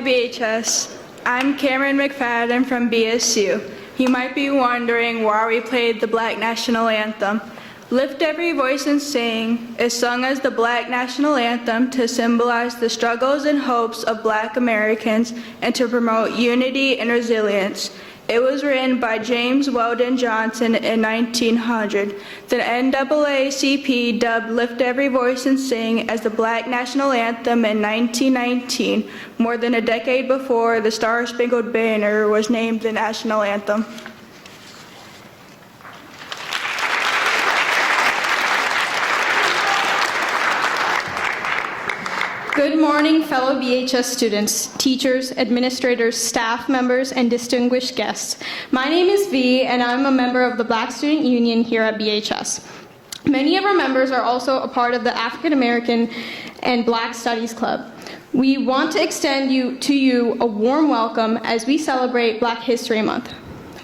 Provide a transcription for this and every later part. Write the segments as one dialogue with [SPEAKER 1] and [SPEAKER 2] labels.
[SPEAKER 1] BHS. I'm Cameron McFadden from BSU. You might be wondering why we played the Black National Anthem. Lift Every Voice and Sing is sung as the Black National Anthem to symbolize the struggles and hopes of Black Americans and to promote unity and resilience. It was written by James Weldon Johnson in 1900. The NAACP dubbed Lift Every Voice and Sing as the Black National Anthem in 1919, more than a decade before the Star-Spangled Banner was named the national anthem.
[SPEAKER 2] Good morning, fellow BHS students, teachers, administrators, staff members, and distinguished guests. My name is V, and I'm a member of the Black Student Union here at BHS. Many of our members are also a part of the African American and Black Studies Club. We want to extend to you a warm welcome as we celebrate Black History Month.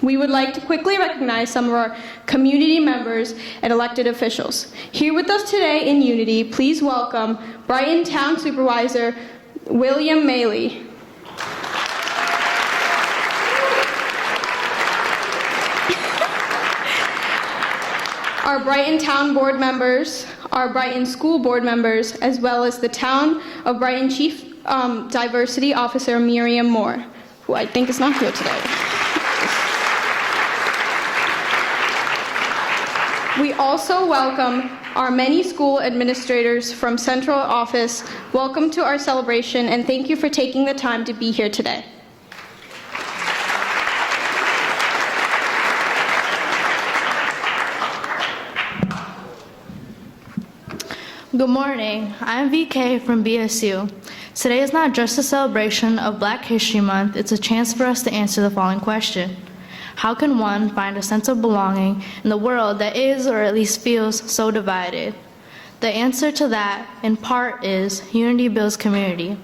[SPEAKER 2] We would like to quickly recognize some of our community members and elected officials. Here with us today in unity, please welcome Brighton Town Supervisor William Maley. Our Brighton Town Board members, our Brighton School Board members, as well as the Town of Brighton Chief Diversity Officer Miriam Moore, who I think is not here today. We also welcome our many school administrators from Central Office. Welcome to our celebration, and thank you for taking the time to be here today.
[SPEAKER 3] Good morning, I'm VK from BSU. Today is not just a celebration of Black History Month, it's a chance for us to answer the following question. How can one find a sense of belonging in the world that is, or at least feels, so divided? The answer to that, in part, is unity builds community.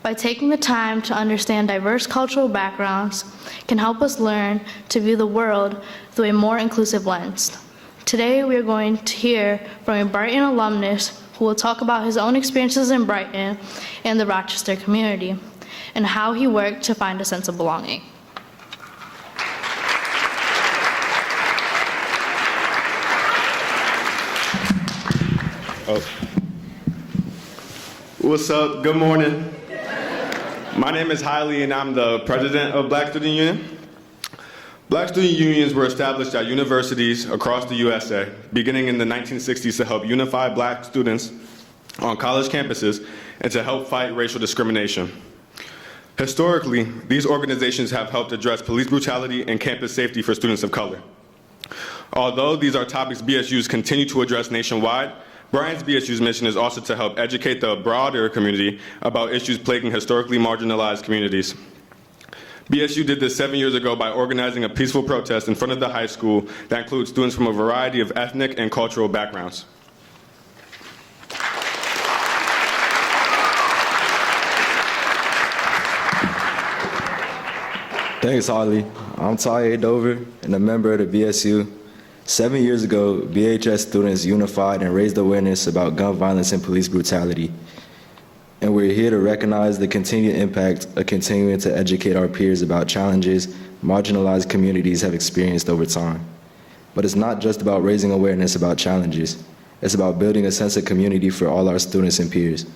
[SPEAKER 3] By taking the time to understand diverse cultural backgrounds can help us learn to view the world through a more inclusive lens. Today, we are going to hear from a Brighton alumnus who will talk about his own experiences in Brighton and the Rochester community, and how he worked to find a sense of belonging.
[SPEAKER 4] What's up? Good morning. My name is Hailey, and I'm the president of Black Student Union. Black student unions were established at universities across the USA, beginning in the 1960s to help unify Black students on college campuses and to help fight racial discrimination. Historically, these organizations have helped address police brutality and campus safety for students of color. Although these are topics BSUs continue to address nationwide, Brighton's BSU's mission is also to help educate the broader community about issues plaguing historically marginalized communities. BSU did this 7 years ago by organizing a peaceful protest in front of the high school that includes students from a variety of ethnic and cultural backgrounds.
[SPEAKER 5] Thanks, Holly. I'm Ty Dover and a member of the BSU. 7 years ago, BHS students unified and raised awareness about gun violence and police brutality. And we're here to recognize the continued impact of continuing to educate our peers about challenges marginalized communities have experienced over time. But it's not just about raising awareness about challenges. It's about building a sense of community for all our students and peers.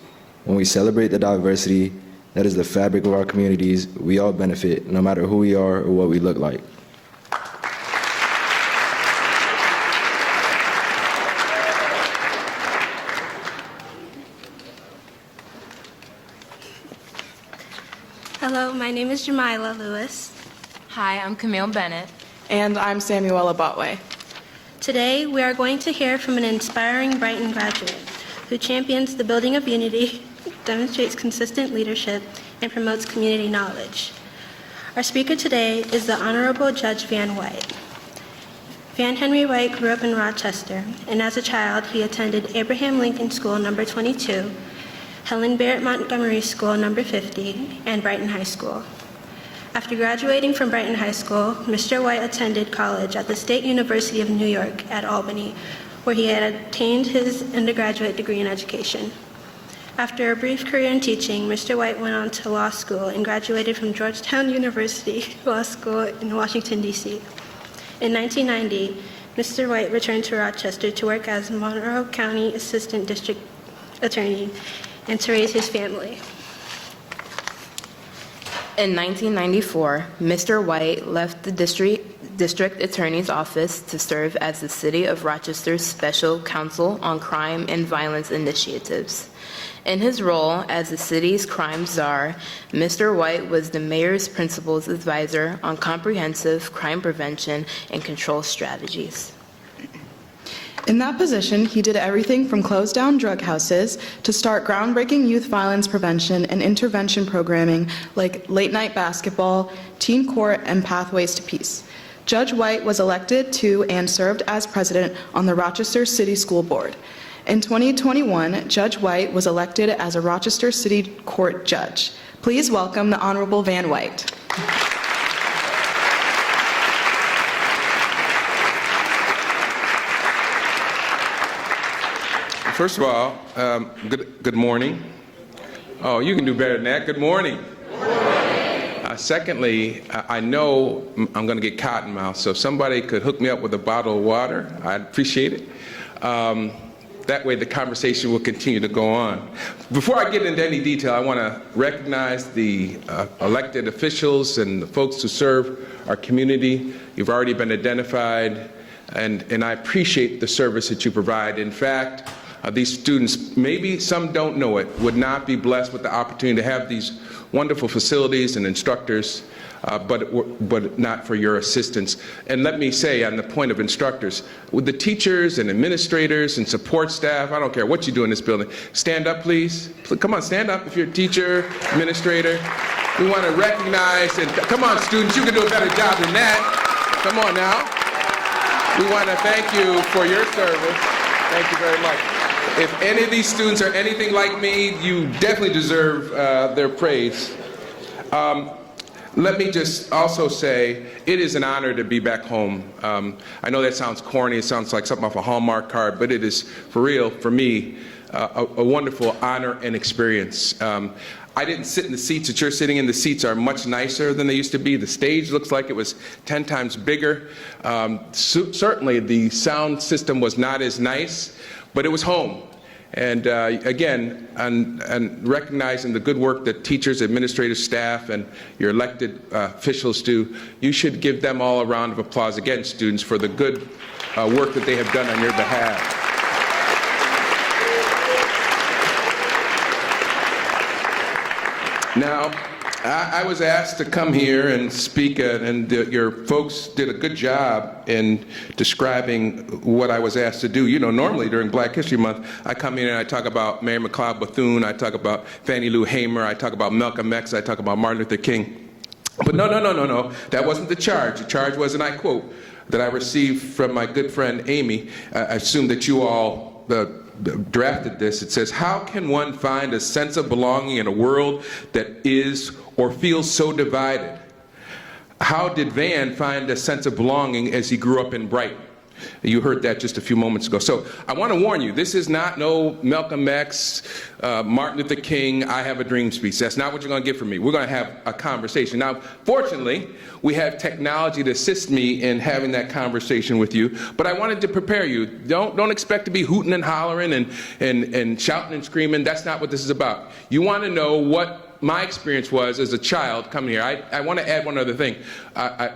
[SPEAKER 5] When we celebrate the diversity that is the fabric of our communities, we all benefit, no matter who we are or what we look like.
[SPEAKER 6] Hello, my name is Jamila Lewis.
[SPEAKER 7] Hi, I'm Camille Bennett.
[SPEAKER 8] And I'm Samuela Botway.
[SPEAKER 6] Today, we are going to hear from an inspiring Brighton graduate who champions the building of unity, demonstrates consistent leadership, and promotes community knowledge. Our speaker today is the Honorable Judge Van White. Van Henry White grew up in Rochester, and as a child, he attended Abraham Lincoln School No. 22, Helen Barrett Montgomery School No. 50, and Brighton High School. After graduating from Brighton High School, Mr. White attended college at the State University of New York at Albany, where he had obtained his undergraduate degree in education. After a brief career in teaching, Mr. White went on to law school and graduated from Georgetown University Law School in Washington, D.C. In 1990, Mr. White returned to Rochester to work as Monroe County Assistant District Attorney and to raise his family.
[SPEAKER 7] In 1994, Mr. White left the district attorney's office to serve as the City of Rochester's Special Counsel on Crime and Violence Initiatives. In his role as the city's crime czar, Mr. White was the mayor's principal's advisor on comprehensive crime prevention and control strategies.
[SPEAKER 8] In that position, he did everything from close down drug houses to start groundbreaking youth violence prevention and intervention programming like late-night basketball, teen court, and pathways to peace. Judge White was elected to and served as president on the Rochester City School Board. In 2021, Judge White was elected as a Rochester City Court judge. Please welcome the Honorable Van White.
[SPEAKER 9] First of all, good morning. Oh, you can do better than that. Good morning. Secondly, I know I'm going to get cotton mouth, so if somebody could hook me up with a bottle of water, I'd appreciate it. That way the conversation will continue to go on. Before I get into any detail, I want to recognize the elected officials and the folks who serve our community. You've already been identified, and I appreciate the service that you provide. In fact, these students, maybe some don't know it, would not be blessed with the opportunity to have these wonderful facilities and instructors, but not for your assistance. And let me say, on the point of instructors, with the teachers and administrators and support staff, I don't care what you do in this building, stand up, please. Come on, stand up if you're a teacher, administrator. We want to recognize, and come on, students, you can do a better job than that. Come on now. We want to thank you for your service. Thank you very much. If any of these students are anything like me, you definitely deserve their praise. Let me just also say, it is an honor to be back home. I know that sounds corny, it sounds like something off a Hallmark card, but it is, for real, for me, a wonderful honor and experience. I didn't sit in the seats that you're sitting in. The seats are much nicer than they used to be. The stage looks like it was 10 times bigger. Certainly the sound system was not as nice, but it was home. And again, and recognizing the good work that teachers, administrative staff, and your elected officials do, you should give them all a round of applause, again, students, for the good work that they have done on your behalf. Now, I was asked to come here and speak, and your folks did a good job in describing what I was asked to do. You know, normally during Black History Month, I come in and I talk about Mary McLeod Bethune, I talk about Fannie Lou Hamer, I talk about Malcolm X, I talk about Martin Luther King. But no, that wasn't the charge. The charge was, and I quote, that I received from my good friend Amy. I assume that you all drafted this. It says, how can one find a sense of belonging in a world that is or feels so divided? How did Van find a sense of belonging as he grew up in Brighton? You heard that just a few moments ago. So I want to warn you, this is not no Malcolm X, Martin Luther King, I have a dream speech. That's not what you're going to get from me. We're going to have a conversation. Now, fortunately, we have technology to assist me in having that conversation with you, but I wanted to prepare you. Don't expect to be hooting and hollering and shouting and screaming. That's not what this is about. You want to know what my experience was as a child coming here. I want to add one other thing.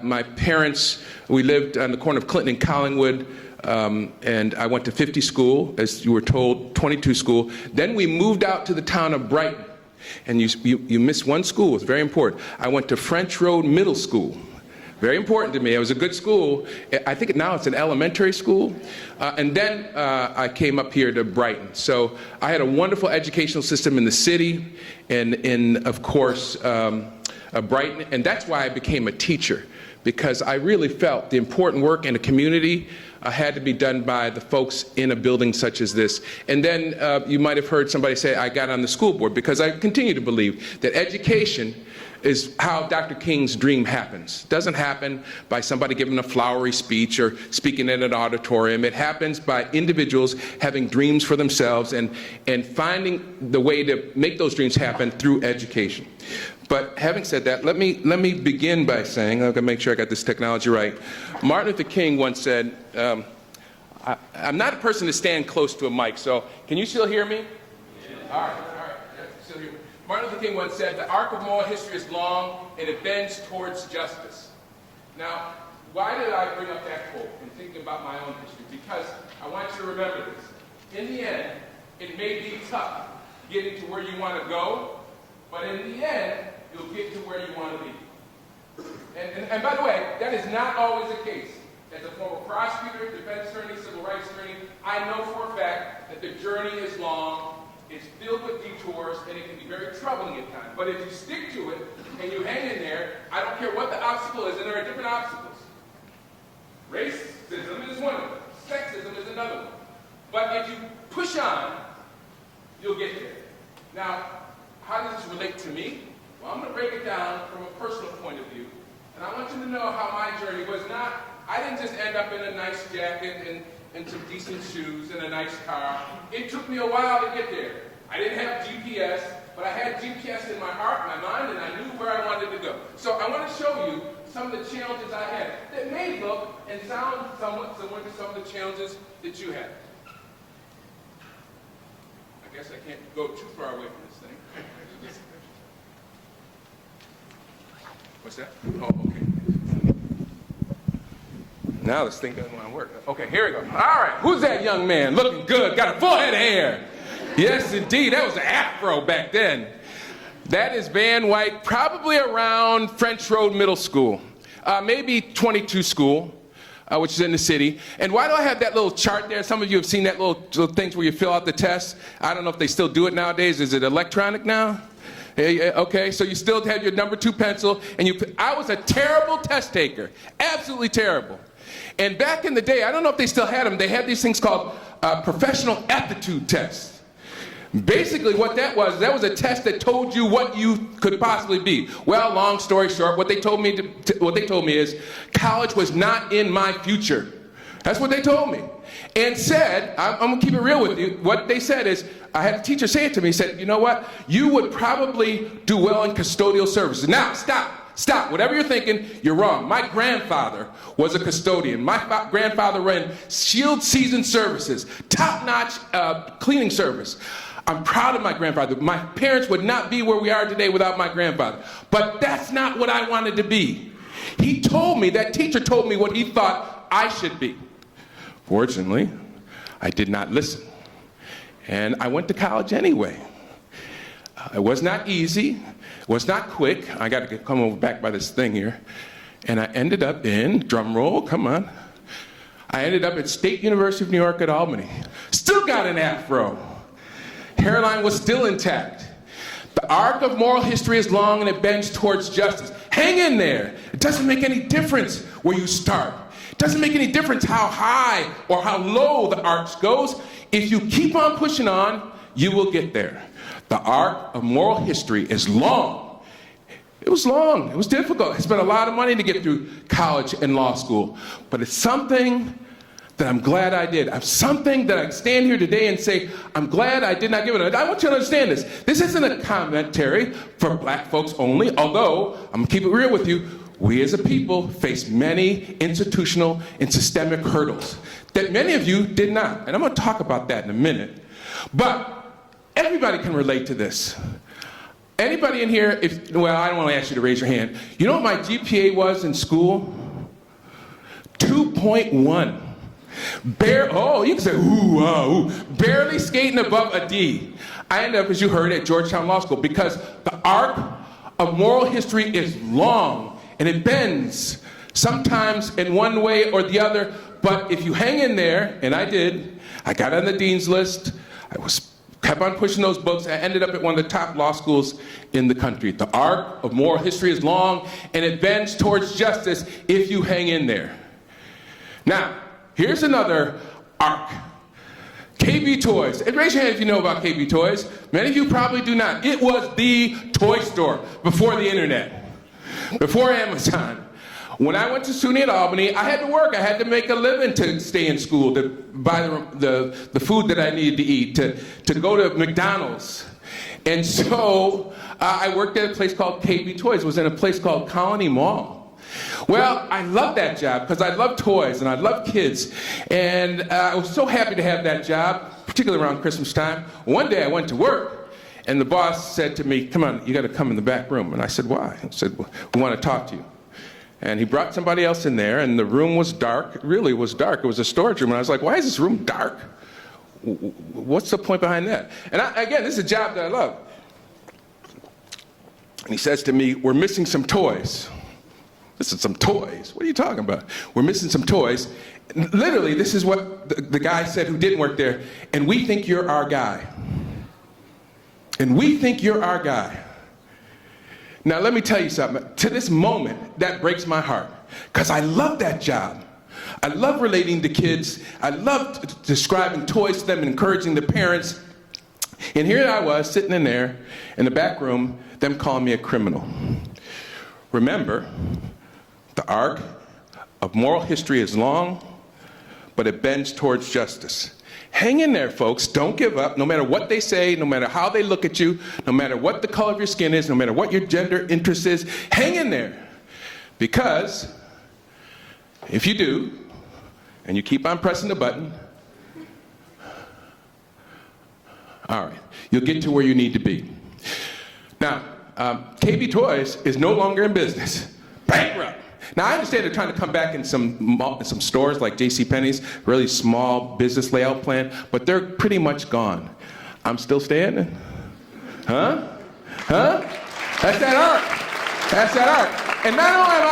[SPEAKER 9] My parents, we lived on the corner of Clinton and Collingwood, and I went to 50 school, as you were told, 22 school. Then we moved out to the town of Brighton. And you missed one school, it's very important. I went to French Road Middle School. Very important to me. It was a good school. I think now it's an elementary school. And then I came up here to Brighton. So I had a wonderful educational system in the city and in, of course, Brighton. And that's why I became a teacher, because I really felt the important work in a community had to be done by the folks in a building such as this. And then you might have heard somebody say I got on the school board, because I continue to believe that education is how Dr. King's dream happens. It doesn't happen by somebody giving a flowery speech or speaking in an auditorium. It happens by individuals having dreams for themselves and finding the way to make those dreams happen through education. But having said that, let me begin by saying, I'm gonna make sure I got this technology right. Martin Luther King once said, I'm not a person to stand close to a mic, so can you still hear me? Yeah. All right, yeah, still hear me. Martin Luther King once said, the arc of moral history is long and it bends towards justice. Now, why did I bring up that quote in thinking about my own history? Because I want you to remember this. In the end, it may be tough getting to where you want to go, but in the end, you'll get to where you want to be. And by the way, that is not always the case. As a former prosecutor, defense attorney, civil rights attorney, I know for a fact that the journey is long, it's filled with detours, and it can be very troubling at times. But if you stick to it and you hang in there, I don't care what the obstacle is, and there are different obstacles. Racism is one of them. Sexism is another one. But if you push on, you'll get there. Now, how does this relate to me? Well, I'm going to break it down from a personal point of view. And I want you to know how my journey was not, I didn't just end up in a nice jacket and some decent shoes and a nice car. It took me a while to get there. I didn't have GPS, but I had GPS in my heart, my mind, and I knew where I wanted to go. So I want to show you some of the challenges I had that may look and sound somewhat similar to some of the challenges that you had. I guess I can't go too far away from this thing. What's that? Oh, okay. Now this thing doesn't want to work. Okay, here we go. All right, who's that young man? Looking good, got a full head of hair. Yes, indeed, that was an afro back then. That is Van White, probably around French Road Middle School, maybe 22 school, which is in the city. And why do I have that little chart there? Some of you have seen that little things where you fill out the tests. I don't know if they still do it nowadays. Is it electronic now? Okay, so you still have your number 2 pencil, and I was a terrible test taker, absolutely terrible. And back in the day, I don't know if they still had them, they had these things called professional aptitude tests. Basically what that was a test that told you what you could possibly be. Well, long story short, what they told me is college was not in my future. That's what they told me. And said, I'm gonna keep it real with you, what they said is, I had a teacher say it to me, he said, you know what, you would probably do well in custodial services. Now, stop, whatever you're thinking, you're wrong. My grandfather was a custodian. My grandfather ran Shield Season Services, top-notch cleaning service. I'm proud of my grandfather. My parents would not be where we are today without my grandfather. But that's not what I wanted to be. That teacher told me what he thought I should be. Fortunately, I did not listen. And I went to college anyway. It was not easy. It was not quick. I got to come over back by this thing here. And I ended up in, drum roll, come on. I ended up at State University of New York at Albany. Still got an afro. Hairline was still intact. The arc of moral history is long and it bends towards justice. Hang in there. It doesn't make any difference where you start. It doesn't make any difference how high or how low the arc goes. If you keep on pushing on, you will get there. The arc of moral history is long. It was long. It was difficult. I spent a lot of money to get through college and law school. But it's something that I'm glad I did. I'm something that I stand here today and say, I'm glad I did not give it. I want you to understand this. This isn't a commentary for black folks only, although, I'm gonna keep it real with you, we as a people face many institutional and systemic hurdles that many of you did not. And I'm gonna talk about that in a minute. But everybody can relate to this. Anybody in here, well, I don't want to ask you to raise your hand. You know what my GPA was in school? 2.1. You can say, ooh, barely skating above a D. I ended up, as you heard, at Georgetown Law School because the arc of moral history is long and it bends, sometimes in one way or the other, but if you hang in there, and I did, I got on the dean's list, kept on pushing those books, I ended up at one of the top law schools in the country. The arc of moral history is long and it bends towards justice if you hang in there. Now, here's another arc. KB Toys. And raise your hand if you know about KB Toys. Many of you probably do not. It was the toy store before the internet. before Amazon. When I went to SUNY at Albany, I had to work. I had to make a living to stay in school, to buy the food that I needed to eat, to go to McDonald's. And so I worked at a place called KB Toys. It was in a place called Colony Mall. Well, I loved that job because I love toys and I love kids. And I was so happy to have that job, particularly around Christmas time. One day I went to work and the boss said to me, "Come on, you got to come in the back room." And I said, "Why?" He said, "Well, we want to talk to you." And he brought somebody else in there and the room was dark. It really was dark. It was a storage room. And I was like, "Why is this room dark? What's the point behind that?" And again, this is a job that I love. And he says to me, "We're missing some toys." This is some toys. What are you talking about? "We're missing some toys." And literally, this is what the guy said who didn't work there. "And we think you're our guy. And we think you're our guy." Now, let me tell you something. To this moment, that breaks my heart. Because I love that job. I love relating to kids. I love describing toys to them and encouraging the parents. And here I was, sitting in there, in the back room, them calling me a criminal. Remember, the arc of moral history is long, but it bends towards justice. Hang in there, folks. Don't give up. No matter what they say, no matter how they look at you, no matter what the color of your skin is, no matter what your gender interest is, hang in there. Because if you do, and you keep on pressing the button, all right, you'll get to where you need to be. Now, KB Toys is no longer in business. Bankrupt. Now, I understand they're trying to come back in some stores like JCPenney's, really small business layout plan, but they're pretty much gone. I'm still standing. Huh? Huh? That's that art. That's that art. And not only am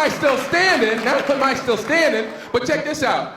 [SPEAKER 9] I still standing, but check this out.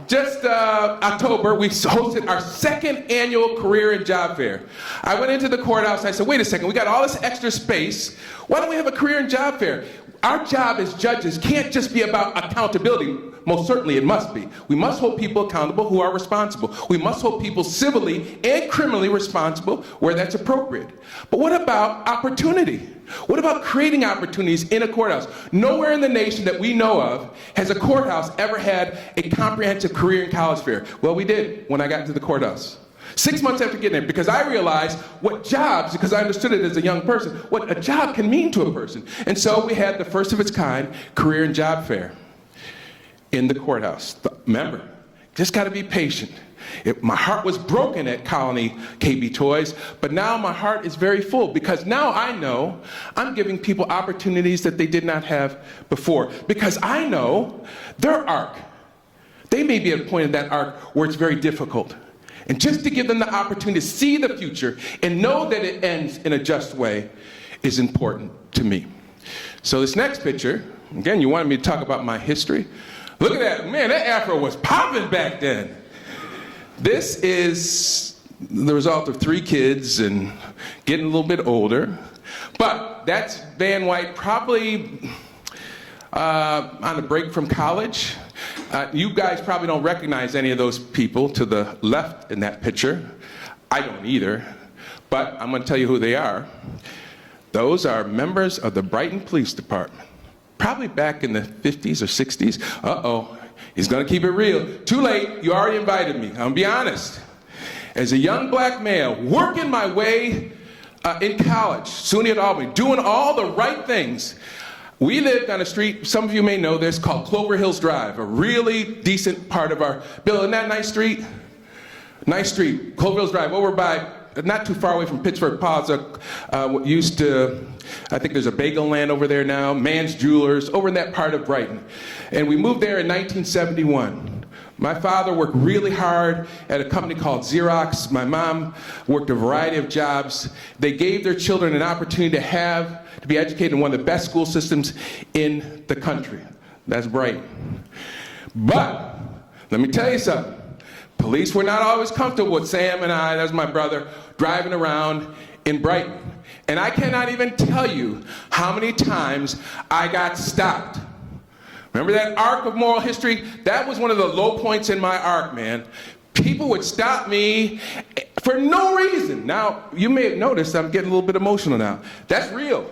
[SPEAKER 9] Just October, we hosted our second annual career and job fair. I went into the courthouse and I said, "Wait a second, we got all this extra space. Why don't we have a career and job fair?" Our job as judges can't just be about accountability. Most certainly it must be. We must hold people accountable who are responsible. We must hold people civilly and criminally responsible where that's appropriate. But what about opportunity? What about creating opportunities in a courthouse? Nowhere in the nation that we know of has a courthouse ever had a comprehensive career and college fair. Well, we did when I got into the courthouse. 6 months after getting there, because I realized what jobs, because I understood it as a young person, what a job can mean to a person. And so we had the first of its kind career and job fair in the courthouse. Remember, just got to be patient. My heart was broken at Colony KB Toys, but now my heart is very full because now I know I'm giving people opportunities that they did not have before. Because I know their arc. They may be at a point in that arc where it's very difficult. And just to give them the opportunity to see the future and know that it ends in a just way is important to me. So this next picture, again, you wanted me to talk about my history. Look at that. Man, that afro was popping back then. This is the result of 3 kids and getting a little bit older. But that's Van White probably on a break from college. You guys probably don't recognize any of those people to the left in that picture. I don't either, but I'm going to tell you who they are. Those are members of the Brighton Police Department, probably back in the 50s or 60s. Uh-oh, he's going to keep it real. Too late, you already invited me. I'll be honest. As a young black male, working my way in college, SUNY at Albany, doing all the right things, we lived on a street, some of you may know this, called Clover Hills Drive, a really decent part of our building. Isn't that a nice street? Nice street, Clover Hills Drive, over by, not too far away from Pittsburgh Plaza, used to, I think there's a bagel land over there now, Mann's Jewelers, over in that part of Brighton. And we moved there in 1971. My father worked really hard at a company called Xerox. My mom worked a variety of jobs. They gave their children an opportunity to be educated in one of the best school systems in the country. That's Brighton. But let me tell you something. Police were not always comfortable with Sam and I, that's my brother, driving around in Brighton. And I cannot even tell you how many times I got stopped. Remember that arc of moral history? That was one of the low points in my arc, man. People would stop me for no reason. Now, you may have noticed I'm getting a little bit emotional now. That's real.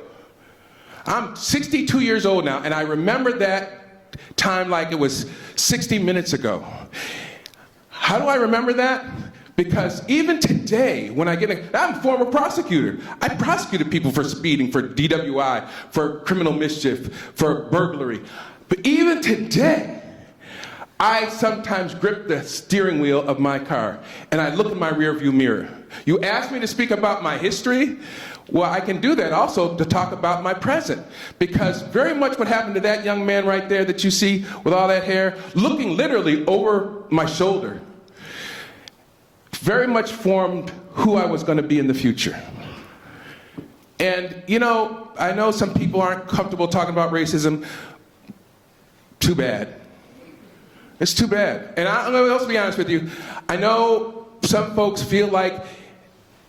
[SPEAKER 9] I'm 62 years old now, and I remember that time like it was 60 minutes ago. How do I remember that? Because even today, when I'm a former prosecutor. I prosecuted people for speeding, for DWI, for criminal mischief, for burglary. But even today, I sometimes grip the steering wheel of my car and I look in my rearview mirror. You asked me to speak about my history? Well, I can do that also to talk about my present. Because very much what happened to that young man right there that you see with all that hair, looking literally over my shoulder, very much formed who I was going to be in the future. And, you know, I know some people aren't comfortable talking about racism. Too bad. It's too bad. And I'm going to be honest with you. I know some folks feel like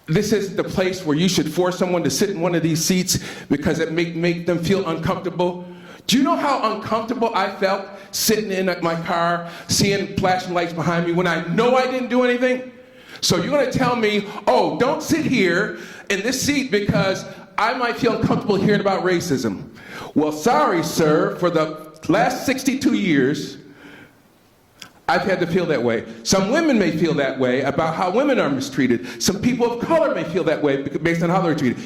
[SPEAKER 9] this is the place where you should force someone to sit in one of these seats because it make them feel uncomfortable. Do you know how uncomfortable I felt sitting in my car, seeing flashing lights behind me when I know I didn't do anything? So you're going to tell me, oh, don't sit here in this seat because I might feel uncomfortable hearing about racism. Well, sorry, sir, for the last 62 years, I've had to feel that way. Some women may feel that way about how women are mistreated. Some people of color may feel that way based on how they're treated.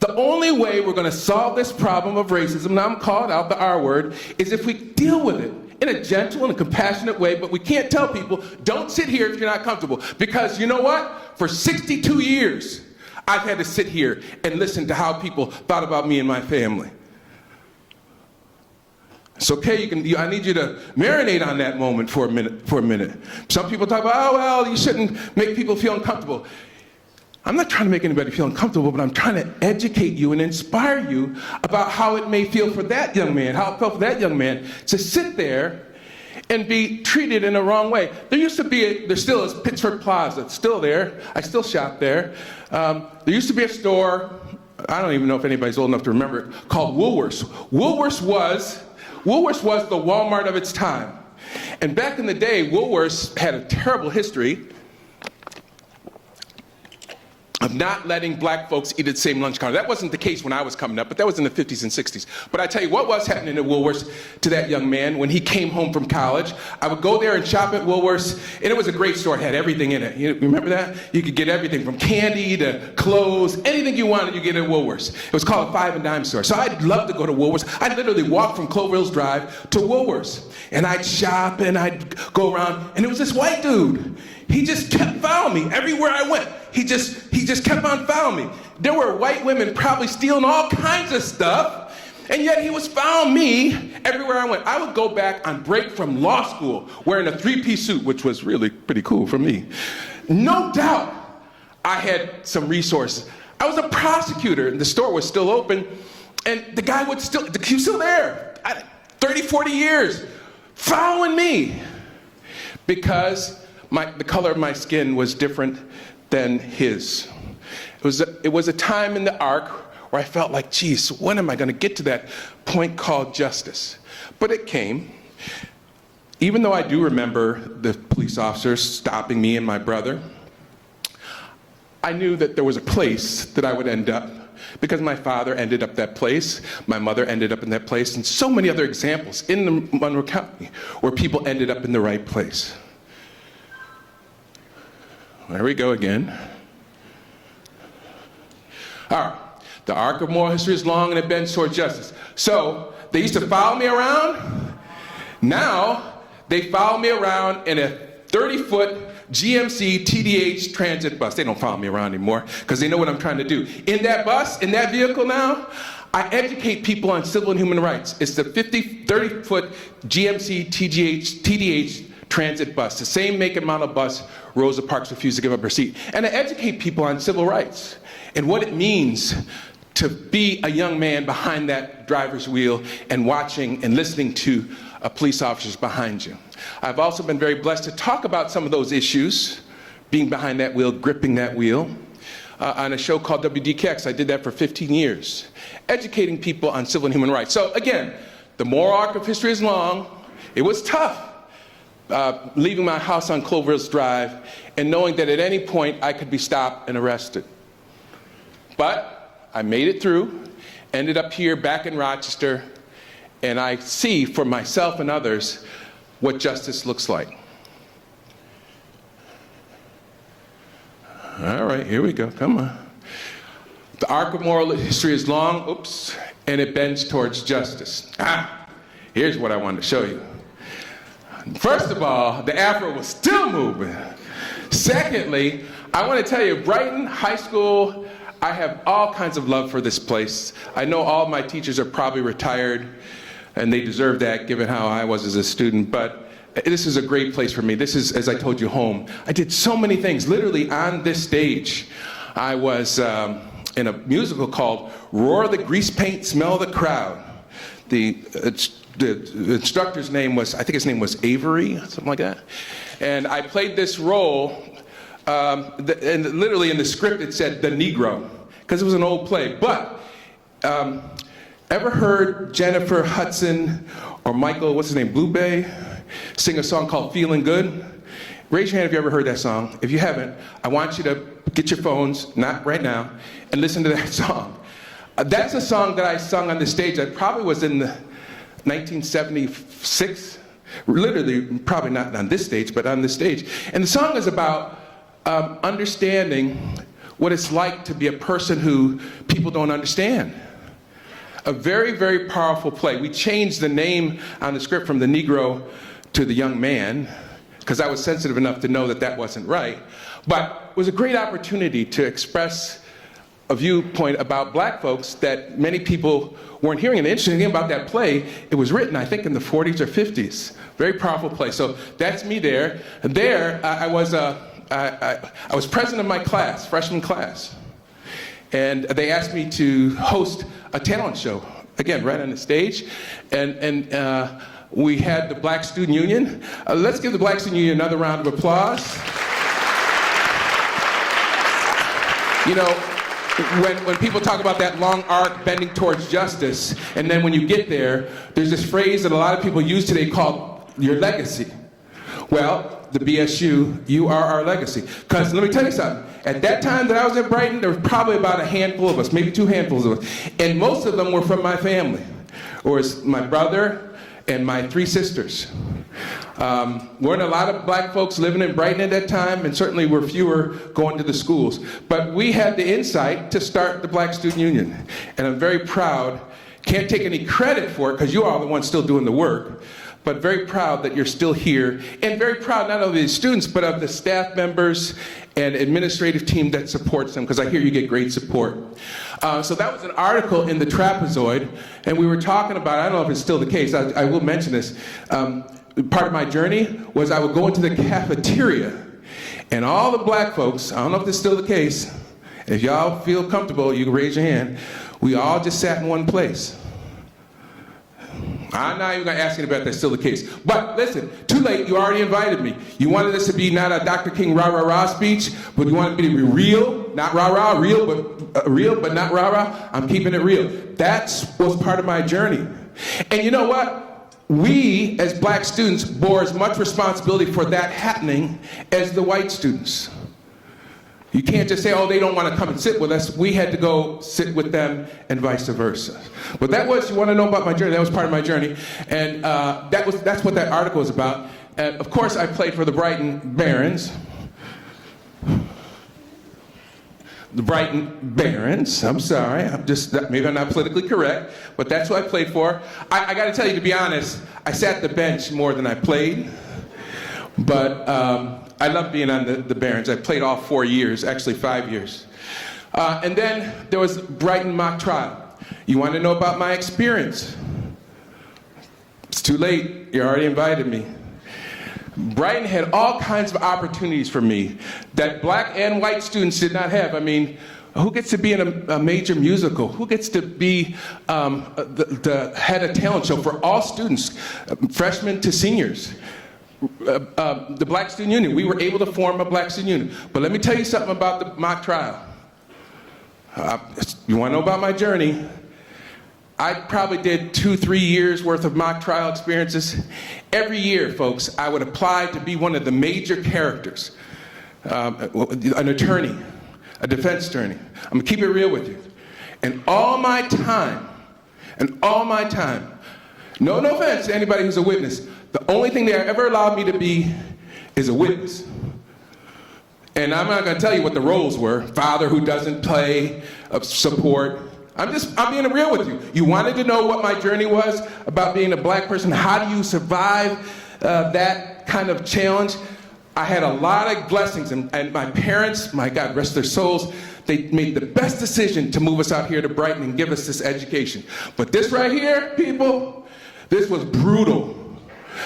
[SPEAKER 9] The only way we're going to solve this problem of racism, now I'm called out the R word, is if we deal with it in a gentle and a compassionate way, but we can't tell people, don't sit here if you're not comfortable. Because you know what? For 62 years, I've had to sit here and listen to how people thought about me and my family. It's okay, I need you to marinate on that moment for a minute. Some people talk about, oh, well, you shouldn't make people feel uncomfortable. I'm not trying to make anybody feel uncomfortable, but I'm trying to educate you and inspire you about how it may feel for that young man, how it felt for that young man to sit there and be treated in the wrong way. There still is Pittsburgh Plaza. It's still there. I still shop there. There used to be a store, I don't even know if anybody's old enough to remember it, called Woolworths. Woolworths was the Walmart of its time. And back in the day, Woolworths had a terrible history of not letting black folks eat at the same lunch counter. That wasn't the case when I was coming up, but that was in the 50s and 60s. But I tell you what was happening at Woolworths to that young man when he came home from college. I would go there and shop at Woolworths, and it was a great store. It had everything in it. You remember that? You could get everything from candy to clothes. Anything you wanted, you get at Woolworths. It was called a 5 and dime store. So I'd love to go to Woolworths. I'd literally walk from Cloverhill's Drive to Woolworths. And I'd shop, and I'd go around, and it was this white dude. He just kept following me everywhere I went. He just kept on following me. There were white women probably stealing all kinds of stuff, and yet he was following me everywhere I went. I would go back on break from law school wearing a 3-piece suit, which was really pretty cool for me. No doubt I had some resources. I was a prosecutor, and the store was still open, and the guy he was still there, 30, 40 years, following me, because the color of my skin was different than his. It was a time in the arc where I felt like, geez, when am I going to get to that point called justice? But it came. Even though I do remember the police officers stopping me and my brother, I knew that there was a place that I would end up, because my father ended up that place, my mother ended up in that place, and so many other examples in Monroe County where people ended up in the right place. There we go again. All right, the arc of moral history is long and it bends toward justice. So they used to follow me around. Now they follow me around in a 30-foot GMC TDH transit bus. They don't follow me around anymore because they know what I'm trying to do. In that bus, in that vehicle now, I educate people on civil and human rights. It's the 30-foot GMC TDH transit bus, the same make and model bus Rosa Parks refused to give up her seat. And I educate people on civil rights and what it means to be a young man behind that driver's wheel and watching and listening to police officers behind you. I've also been very blessed to talk about some of those issues, being behind that wheel, gripping that wheel, on a show called WDKX. I did that for 15 years, educating people on civil and human rights. So again, the moral arc of history is long. It was tough. Leaving my house on Cloverhill's Drive and knowing that at any point I could be stopped and arrested. But I made it through, ended up here back in Rochester, and I see for myself and others what justice looks like. All right, here we go, come on. The arc of moral history is long, oops, and it bends towards justice. Here's what I wanted to show you. First of all, the afro was still moving. Secondly, I want to tell you, Brighton High School, I have all kinds of love for this place. I know all my teachers are probably retired, and they deserve that given how I was as a student, but this is a great place for me. This is, as I told you, home. I did so many things, literally on this stage. I was in a musical called Roar the Grease Paint, Smell the Crowd. The instructor's name was, I think his name was Avery, something like that. And I played this role, and literally in the script it said the Negro, because it was an old play. But ever heard Jennifer Hudson or Michael, what's his name, Blue Bay, sing a song called Feeling Good? Raise your hand if you ever heard that song. If you haven't, I want you to get your phones, not right now, and listen to that song. That's a song that I sung on the stage. That probably was in the 1976, literally, probably not on this stage, but on this stage. And the song is about understanding what it's like to be a person who people don't understand. A very, very powerful play. We changed the name on the script from the Negro to the Young Man, because I was sensitive enough to know that that wasn't right. But it was a great opportunity to express a viewpoint about black folks that many people weren't hearing. And the interesting thing about that play, it was written, I think, in the 40s or 50s. Very powerful play. So that's me there. There, I was president of my class, freshman class. And they asked me to host a talent show, again, right on the stage. And we had the Black Student Union. Let's give the Black Student Union another round of applause. You know, when people talk about that long arc bending towards justice, and then when you get there, there's this phrase that a lot of people use today called your legacy. Well, the BSU, you are our legacy. Because let me tell you something, at that time that I was at Brighton, there was probably about a handful of us, maybe two handfuls of us, and most of them were from my family. Or it's my brother and my three sisters. Weren't a lot of black folks living in Brighton at that time, and certainly were fewer going to the schools. But we had the insight to start the Black Student Union. And I'm very proud, can't take any credit for it, because you all are the ones still doing the work, but very proud that you're still here, and very proud not only of the students, but of the staff members and administrative team that supports them, because I hear you get great support. So that was an article in the Trapezoid, and we were talking about, I don't know if it's still the case, I will mention this, part of my journey was I would go into the cafeteria, and all the black folks, I don't know if this is still the case, if y'all feel comfortable, you can raise your hand, we all just sat in one place. I'm not even going to ask you about if that's still the case. But listen, too late, you already invited me. You wanted this to be not a Dr. King rah-rah-rah speech, but you wanted me to be real, not rah-rah, real, but not rah-rah. I'm keeping it real. That was part of my journey. And you know what? We, as black students, bore as much responsibility for that happening as the white students. You can't just say, oh, they don't want to come and sit with us. We had to go sit with them and vice versa. But that was, you want to know about my journey, that was part of my journey. And that's what that article was about. And of course, I played for the Brighton Barons. The Brighton Barons, I'm sorry, maybe I'm not politically correct, but that's who I played for. I got to tell you, to be honest, I sat the bench more than I played. But I love being on the Barons. I played all 4 years, actually 5 years. And then there was Brighton mock trial. You want to know about my experience? It's too late. You already invited me. Brighton had all kinds of opportunities for me that black and white students did not have. I mean, who gets to be in a major musical? Who gets to be the head of talent show for all students, freshmen to seniors? The Black Student Union, we were able to form a Black Student Union. But let me tell you something about the mock trial. You want to know about my journey? I probably did 2-3 years worth of mock trial experiences. Every year, folks, I would apply to be one of the major characters. An attorney, a defense attorney. I'm gonna keep it real with you. And all my time, no offense to anybody who's a witness, the only thing they ever allowed me to be is a witness. And I'm not gonna tell you what the roles were. Father who doesn't play, support. I'm being real with you. You wanted to know what my journey was about being a black person. How do you survive that kind of challenge? I had a lot of blessings, and my parents, my God, rest their souls, they made the best decision to move us out here to Brighton and give us this education. But this right here, people, this was brutal.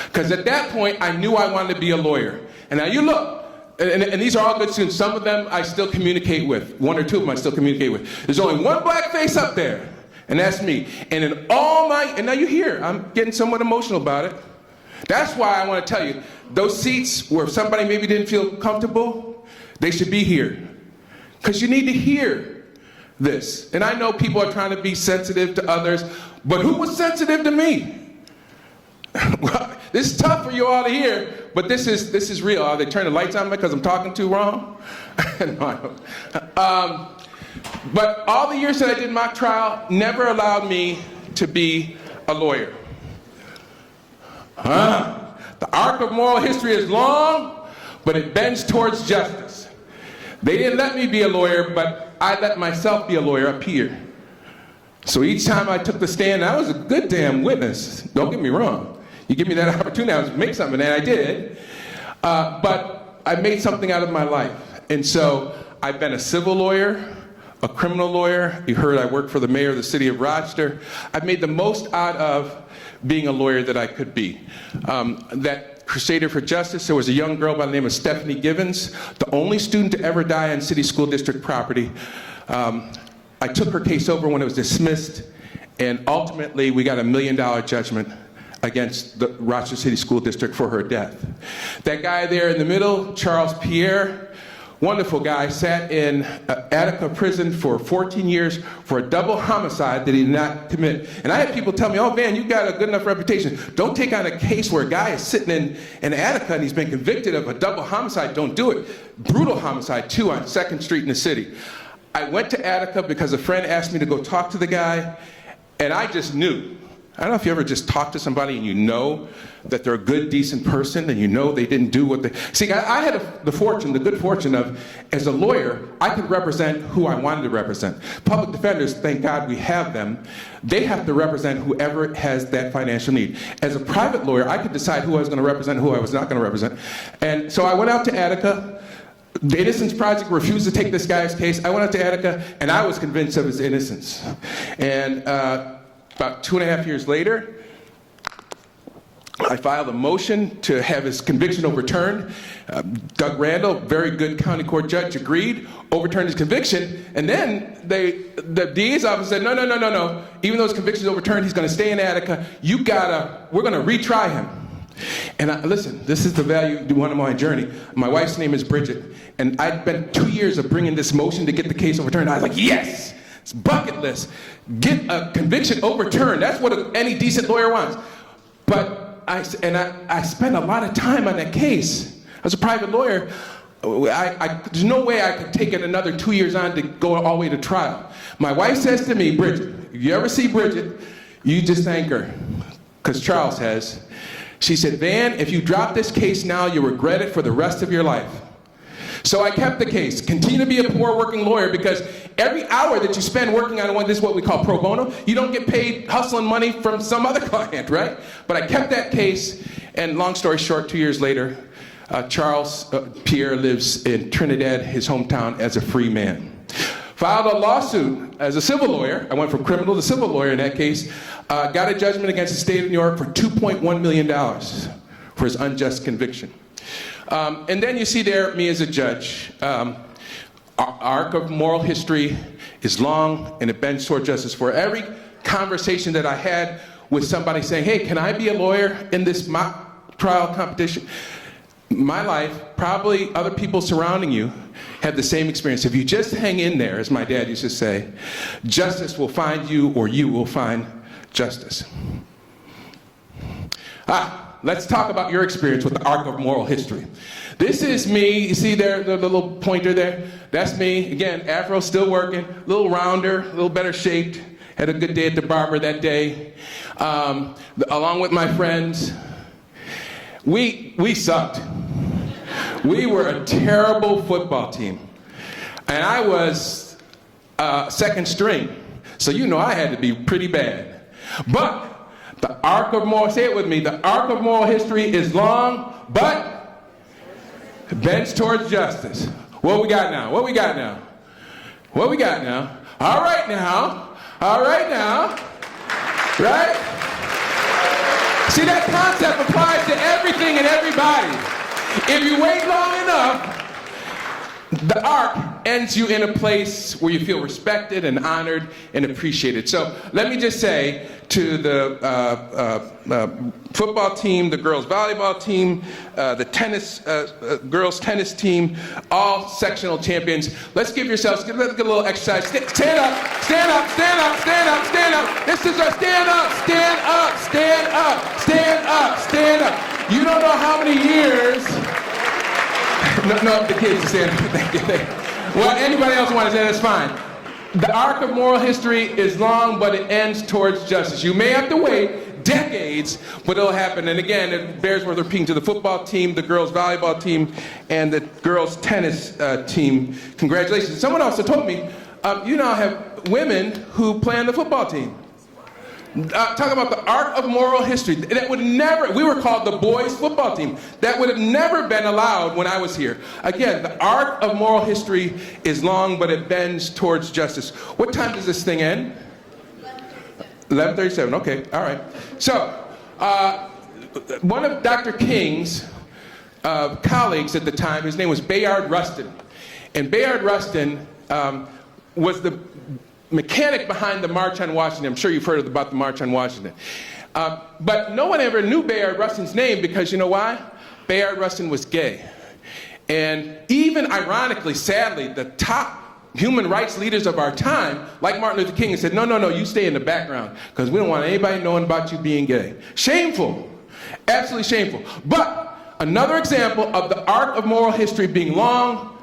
[SPEAKER 9] Because at that point, I knew I wanted to be a lawyer. And now you look, and these are all good students. Some of them I still communicate with. One or two of them I still communicate with. There's only one black face up there, and that's me. And in all my, and now you hear, I'm getting somewhat emotional about it. That's why I want to tell you, those seats where somebody maybe didn't feel comfortable, they should be here. Because you need to hear this. And I know people are trying to be sensitive to others, but who was sensitive to me? Well, this is tough for you all to hear, but this is real. Are they turning the lights on me because I'm talking too wrong? No, but all the years that I did mock trial never allowed me to be a lawyer. The arc of moral history is long, but it bends towards justice. They didn't let me be a lawyer, but I let myself be a lawyer up here. So each time I took the stand, I was a good damn witness. Don't get me wrong. You give me that opportunity, I was make something, and I did. But I made something out of my life. And so I've been a civil lawyer, a criminal lawyer. You heard I worked for the mayor of the city of Rochester. I've made the most out of being a lawyer that I could be. That Crusader for Justice, there was a young girl by the name of Stephanie Givens, the only student to ever die on city school district property. I took her case over when it was dismissed, and ultimately we got $1 million judgment against the Rochester City School District for her death. That guy there in the middle, Charles Pierre, wonderful guy, sat in Attica prison for 14 years for a double homicide that he did not commit. And I had people tell me, oh man, you got a good enough reputation. Don't take on a case where a guy is sitting in Attica and he's been convicted of a double homicide. Don't do it. Brutal homicide too on 2nd Street in the city. I went to Attica because a friend asked me to go talk to the guy, and I just knew. I don't know if you ever just talk to somebody and you know that they're a good, decent person, and you know they didn't do what they... See, I had the good fortune of, as a lawyer, I could represent who I wanted to represent. Public defenders, thank God we have them. They have to represent whoever has that financial need. As a private lawyer, I could decide who I was going to represent and who I was not going to represent. And so I went out to Attica. The Innocence Project refused to take this guy's case. I went out to Attica, and I was convinced of his innocence. And about 2.5 years later, I filed a motion to have his conviction overturned. Doug Randall, very good county court judge, agreed, overturned his conviction, and then the DA's office said, no. Even though his conviction is overturned, he's going to stay in Attica. We're going to retry him. And listen, this is the value of one of my journey. My wife's name is Bridget, and I'd been 2 years of bringing this motion to get the case overturned. I was like, yes, it's bucket list. Get a conviction overturned. That's what any decent lawyer wants. But I spent a lot of time on that case. As a private lawyer, there's no way I could take it another 2 years on to go all the way to trial. My wife says to me, Bridget, if you ever see Bridget, you just thank her, because Charles has. She said, Van, if you drop this case now, you'll regret it for the rest of your life. So I kept the case. Continue to be a poor working lawyer, because every hour that you spend working on one, this is what we call pro bono, you don't get paid hustling money from some other client, right? But I kept that case, and long story short, 2 years later, Charles Pierre lives in Trinidad, his hometown, as a free man. Filed a lawsuit as a civil lawyer. I went from criminal to civil lawyer in that case. Got a judgment against the state of New York for $2.1 million for his unjust conviction. And then you see there me as a judge. Our arc of moral history is long, and it bends toward justice. For every conversation that I had with somebody saying, hey, can I be a lawyer in this mock trial competition? My life, probably other people surrounding you, have the same experience. If you just hang in there, as my dad used to say, justice will find you, or you will find justice. let's talk about your experience with the arc of moral history. This is me. You see there, the little pointer there? That's me. Again, afro still working, a little rounder, a little better shaped. Had a good day at the barber that day. Along with my friends, we sucked. We were a terrible football team. And I was second string. So you know I had to be pretty bad. But the arc of moral, say it with me, the arc of moral history is long, but bends towards justice. What we got now? What we got now? What we got now? All right now. All right now. Right? See, that concept applies to everything and everybody. If you wait long enough, the arc ends you in a place where you feel respected and honored and appreciated. So let me just say to the football team, the girls volleyball team, the tennis, girls tennis team, all sectional champions, let's give yourselves, let's get a little exercise. Stand up, stand up, stand up, stand up, stand up. This is our stand up, stand up, stand up, stand up, stand up. You don't know how many years. No, the kids are saying, thank you. Well, anybody else want to say that's fine. The arc of moral history is long, but it ends towards justice. You may have to wait decades, but it'll happen. And again, it bears worth repeating to the football team, the girls volleyball team, and the girls tennis team. Congratulations. Someone also told me, you now have women who play on the football team. Talk about the arc of moral history. That would never, we were called the boys football team. That would have never been allowed when I was here. Again, the arc of moral history is long, but it bends towards justice. What time does this thing end? 11:37, okay, all right. So, one of Dr. King's colleagues at the time, his name was Bayard Rustin. And Bayard Rustin was the mechanic behind the March on Washington. I'm sure you've heard about the March on Washington. But no one ever knew Bayard Rustin's name because you know why? Bayard Rustin was gay. And even ironically, sadly, the top human rights leaders of our time, like Martin Luther King, said, no, you stay in the background because we don't want anybody knowing about you being gay. Shameful. Absolutely shameful. But another example of the arc of moral history being long,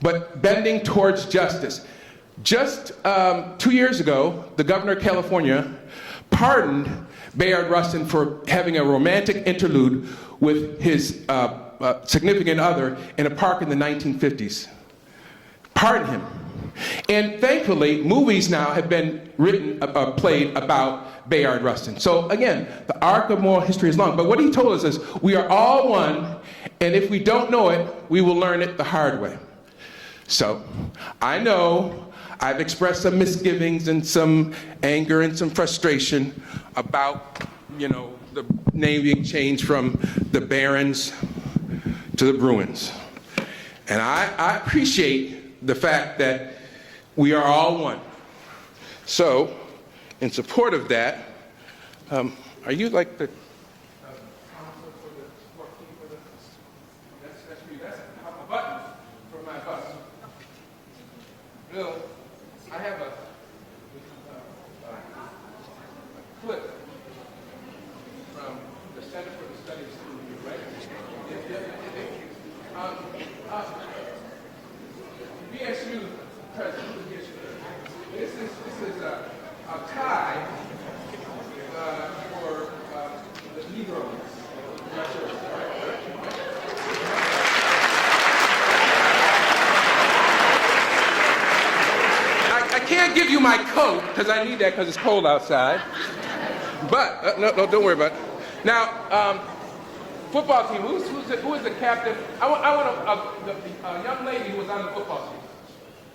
[SPEAKER 9] but bending towards justice. Just 2 years ago, the governor of California pardoned Bayard Rustin for having a romantic interlude with his significant other in a park in the 1950s. Pardoned him. And thankfully, movies now have been written, played about Bayard Rustin. So again, the arc of moral history is long. But what he told us is, we are all one, and if we don't know it, we will learn it the hard way. So, I know I've expressed some misgivings and some anger and some frustration about, the name being changed from the Barons to the Bruins. And I appreciate the fact that we are all one. So, in support of that, are you like the counselor for the support team for the, that's for you, that's a button for my bus. Bill, I have a clip from the Center for the Study of Student, right? BSU president. This is a tie for the Negroes. I can't give you my coat because I need that because it's cold outside. But no, don't worry about it. Now, football team. Who is the captain? I want a young lady who was on the football team.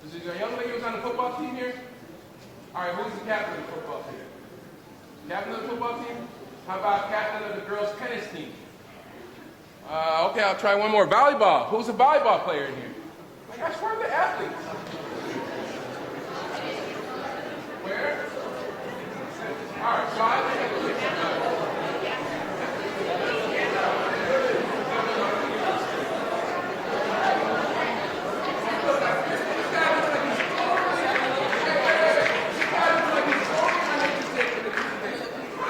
[SPEAKER 9] Is there a young lady who was on the football team here? All right, who's the captain of the football team? Captain of the football team? How about captain of the girls' tennis team? Okay, I'll try one more. Volleyball. Who's the volleyball player in here? My gosh, where are the athletes? Where? All right, so I think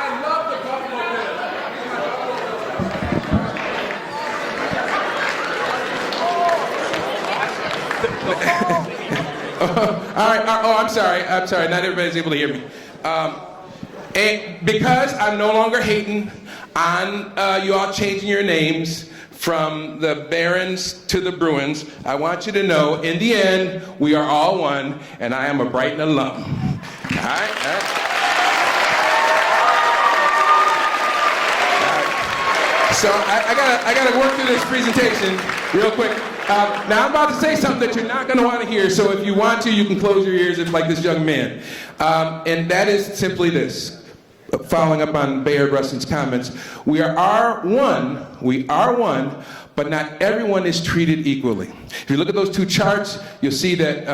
[SPEAKER 9] I love the Buffalo Bills. All right. Oh, I'm sorry. Not everybody's able to hear me. And because I'm no longer hating on you all changing your names from the Barons to the Bruins, I want you to know, in the end, we are all one, and I am a Brighton alum. All right. So I gotta work through this presentation real quick. Now I'm about to say something that you're not gonna want to hear, so if you want to, you can close your ears like this young man. And that is simply this. Following up on Bayard Rustin's comments, we are one, but not everyone is treated equally. If you look at those two charts, you'll see that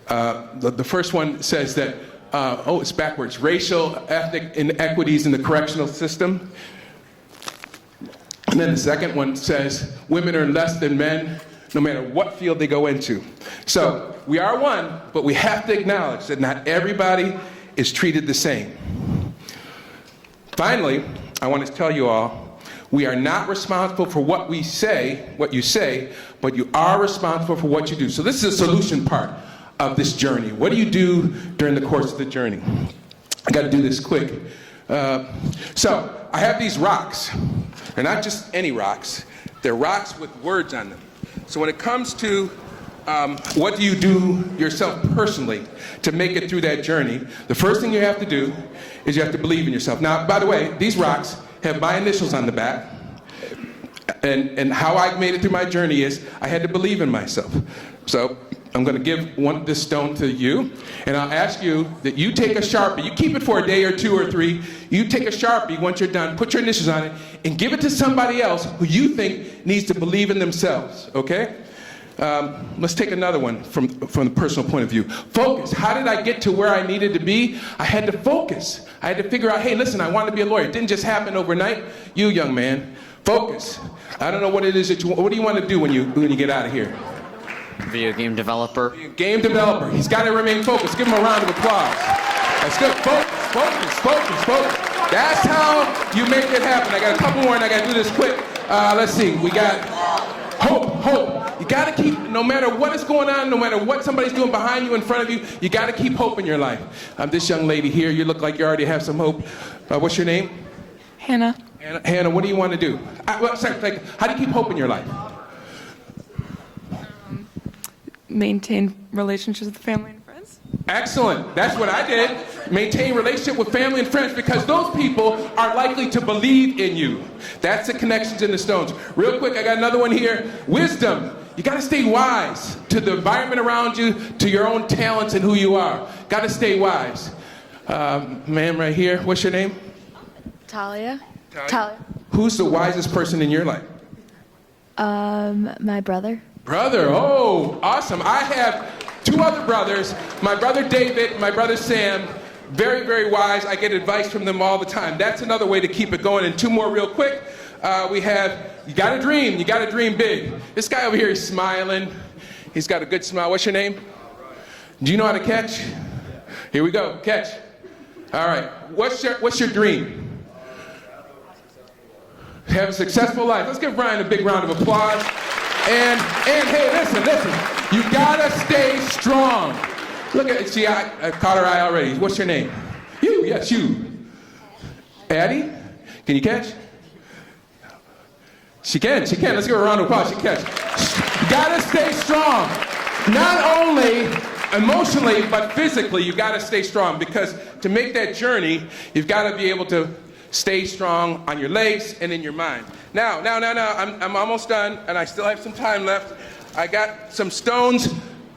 [SPEAKER 9] the first one says that, it's backwards, racial, ethnic inequities in the correctional system. And then the second one says women are less than men no matter what field they go into. So we are one, but we have to acknowledge that not everybody is treated the same. Finally, I want to tell you all, we are not responsible for what you say, but you are responsible for what you do. So this is the solution part of this journey. What do you do during the course of the journey? I got to do this quick. So I have these rocks. They're not just any rocks. They're rocks with words on them. So when it comes to what do you do yourself personally to make it through that journey, the first thing you have to do is you have to believe in yourself. Now, by the way, these rocks have my initials on the back. And how I made it through my journey is I had to believe in myself. So I'm going to give this stone to you, and I'll ask you that you take a Sharpie. You keep it for a day or two or three. You take a Sharpie once you're done, put your initials on it, and give it to somebody else who you think needs to believe in themselves, okay? Let's take another one from the personal point of view. Focus. How did I get to where I needed to be? I had to focus. I had to figure out, hey, listen, I want to be a lawyer. It didn't just happen overnight. You, young man, focus. I don't know what it is that what do you want to do when you get out of here?
[SPEAKER 10] Video game developer.
[SPEAKER 9] Game developer. He's got to remain focused. Give him a round of applause. That's good. Focus. That's how you make it happen. I got a couple more, and I got to do this quick. Let's see. We got hope. You got to keep, no matter what is going on, no matter what somebody's doing behind you, in front of you, you got to keep hope in your life. This young lady here, you look like you already have some hope. What's your name?
[SPEAKER 11] Hannah.
[SPEAKER 9] Hannah, what do you want to do? How do you keep hope in your life?
[SPEAKER 11] Maintain relationships with family and friends.
[SPEAKER 9] Excellent. That's what I did. Maintain relationship with family and friends, because those people are likely to believe in you. That's the connections in the stones. Real quick, I got another one here. Wisdom. You got to stay wise to the environment around you, to your own talents and who you are. Got to stay wise. Man right here, what's your name?
[SPEAKER 12] Talia.
[SPEAKER 9] Who's the wisest person in your life?
[SPEAKER 12] My brother.
[SPEAKER 9] Brother, oh, awesome. I have two other brothers, my brother David, my brother Sam, very, very wise. I get advice from them all the time. That's another way to keep it going. And two more real quick. We have, you gotta dream big. This guy over here is smiling. He's got a good smile. What's your name? Do you know how to catch? Here we go, catch. All right, what's your dream? Have a successful life. Let's give Brian a big round of applause. And hey, listen, you gotta stay strong. Look at, see, I caught her eye already. What's your name? You, yes, you. Addie, can you catch? She can. Let's give her a round of applause. She can catch. You gotta stay strong. Not only emotionally, but physically, you gotta stay strong, because to make that journey, you've gotta be able to stay strong on your legs and in your mind. Now, I'm almost done, and I still have some time left. I got some stones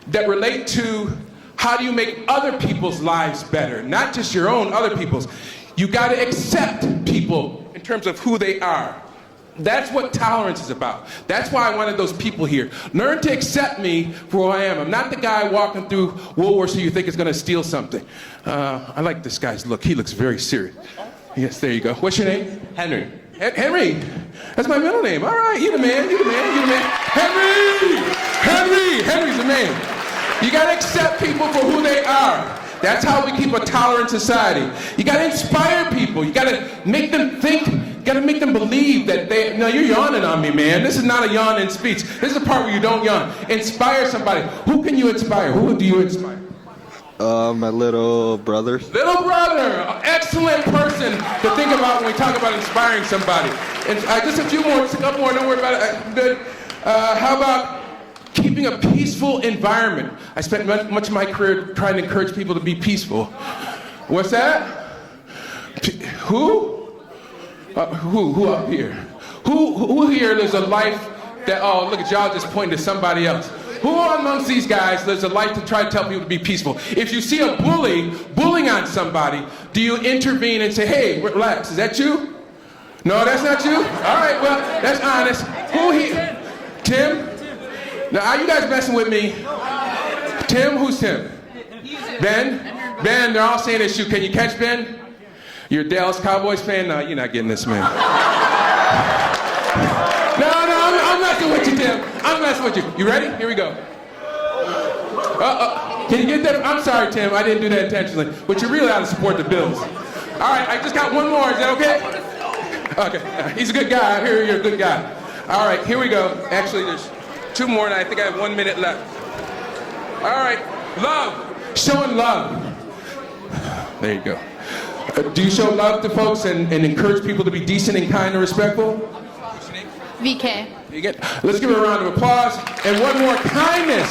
[SPEAKER 9] that relate to how do you make other people's lives better, not just your own, other people's. You got to accept people in terms of who they are. That's what tolerance is about. That's why I wanted those people here. Learn to accept me for who I am. I'm not the guy walking through Woolworths who you think is going to steal something. I like this guy's look. He looks very serious. Yes, there you go. What's your name?
[SPEAKER 10] Henry.
[SPEAKER 9] Henry. That's my middle name. All right, you the man. Henry's the man. You gotta accept people for who they are. That's how we keep a tolerant society. You gotta inspire people. You gotta make them think. gotta make them believe that no, you're yawning on me, man. This is not a yawning speech. This is the part where you don't yawn. Inspire somebody. Who can you inspire? Who do you inspire?
[SPEAKER 5] My little brother.
[SPEAKER 9] Little brother, excellent person to think about when we talk about inspiring somebody. And just a few more, just a couple more, don't worry about it. Good. How about keeping a peaceful environment? I spent much of my career trying to encourage people to be peaceful. What's that? Who? Who up here? Who here lives a life that, oh, look at y'all just pointing to somebody else. Who amongst these guys lives a life to try to tell people to be peaceful? If you see a bullying on somebody, do you intervene and say, hey, relax, is that you? No, that's not you? All right, well, that's honest. Who here? Tim? Now, are you guys messing with me? Tim? Who's Tim? Ben? Ben, they're all saying it's you. Can you catch Ben? You're a Dallas Cowboys fan? No, you're not getting this, man. No, I'm messing with you, Tim. I'm messing with you. You ready? Here we go. Can you get that? I'm sorry, Tim. I didn't do that intentionally. But you really ought to support the Bills. All right, I just got one more. Is that okay? Okay. He's a good guy. I hear you're a good guy. All right, here we go. Actually, there's two more, and I think I have 1 minute left. All right. Love. Showing love. There you go. Do you show love to folks and encourage people to be decent and kind and respectful?
[SPEAKER 2] VK.
[SPEAKER 9] Let's give her a round of applause. And one more, kindness.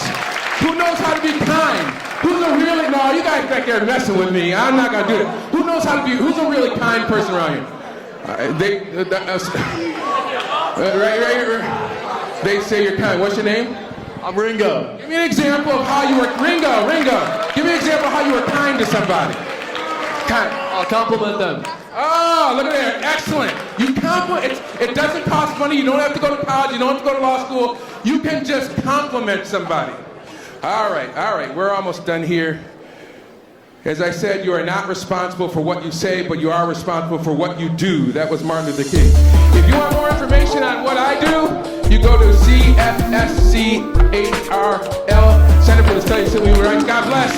[SPEAKER 9] Who knows how to be kind? Who's a really, no, you guys back there messing with me. I'm not gonna do it. Who knows how to be, who's a really kind person around here? They say you're kind. What's your name?
[SPEAKER 5] I'm Ringo.
[SPEAKER 9] Give me an example of how you were, Ringo. Give me an example of how you were kind to somebody. Kind.
[SPEAKER 5] I'll compliment them.
[SPEAKER 9] Oh, look at that. Excellent. You compliment. It doesn't cost money. You don't have to go to college. You don't have to go to law school. You can just compliment somebody. All right. We're almost done here. As I said, you are not responsible for what you say, but you are responsible for what you do. That was Martin Luther King. If you want more information on what I do, you go to CFSCHRL, Center for the Study of Civil Rights. God bless.